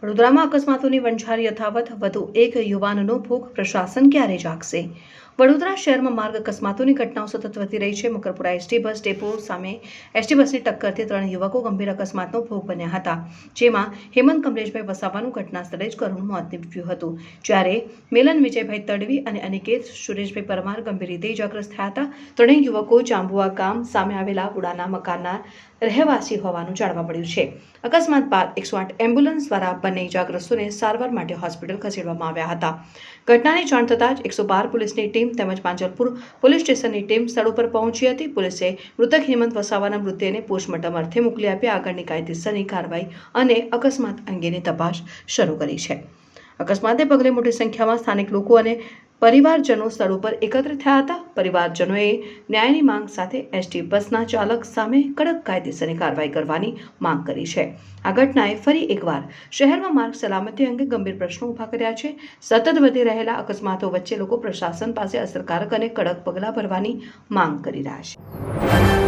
વડોદરામાં અકસ્માતોની વંચાર યથાવત, વધુ એક યુવાનનો ભોગ, પ્રશાસન ક્યારે જાગશે? વડોદરા શહેરમાં માર્ગ અકસ્માતોની ઘટનાઓ સતત વધી રહી છે. મકરપુરા એસટી બસ ડેપો સામે એસટી બસની ટક્કરથી 3 યુવકો ગંભીર અકસ્માતનો ભોગ બન્યા હતા, જેમાં હેમંત કમલેશભાઈ વસાવાનું ઘટના સ્થળે જ કરુણ મોત નીપજ્યું હતું, જ્યારે મિલન વિજયભાઈ તડવી અને અનિકેત સુરેશભાઈ પરમાર ગંભીર રીતે ઇજાગ્રસ્ત થયા હતા. ત્રણેય યુવકો જાંબુઆ ગામ સામે આવેલા વુડાના મકાનના રહેવાસી હોવાનું જાણવા મળ્યું છે. અકસ્માત બાદ 108 એમ્બ્યુલન્સ દ્વારા બંને ઇજાગ્રસ્તોને સારવાર માટે હોસ્પિટલ ખસેડવામાં આવ્યા હતા. ઘટનાની જાણ થતાં જ 112 પોલીસની ટીમ તેમજ પાંજલપુર પોલીસ સ્ટેશનની ટીમ સ્થળ ઉપર પહોંચી હતી. પોલીસે મૃતક હેમંત વસાવાના મૃતદેહને પોસ્ટમોર્ટમ અર્થે મોકલી આપ્યા. આગળની કાયદેસરની કાર્યવાહી અને અકસ્માત અંગેની તપાસ શરૂ કરી છે. અકસ્માતને પગલે મોટી સંખ્યામાં સ્થાનિક લોકો અને પરિવારજનો સ્થળ ઉપર એકત્રિત થયા હતા. પરિવારજનોએ ન્યાયની માંગ સાથે એસટી બસના ચાલક સામે કડક કાયદેસરની કાર્યવાહી કરવાની માંગ કરી છે. આ ઘટનાએ ફરી એકવાર શહેરમાં માર્ગ સલામતી અંગે ગંભીર પ્રશ્નો ઊભા કર્યા છે. સતત વધી રહેલા અકસ્માતો વચ્ચે લોકો પ્રશાસન પાસે અસરકારક અને કડક પગલાં ભરવાની માંગ કરી રહ્યા છે.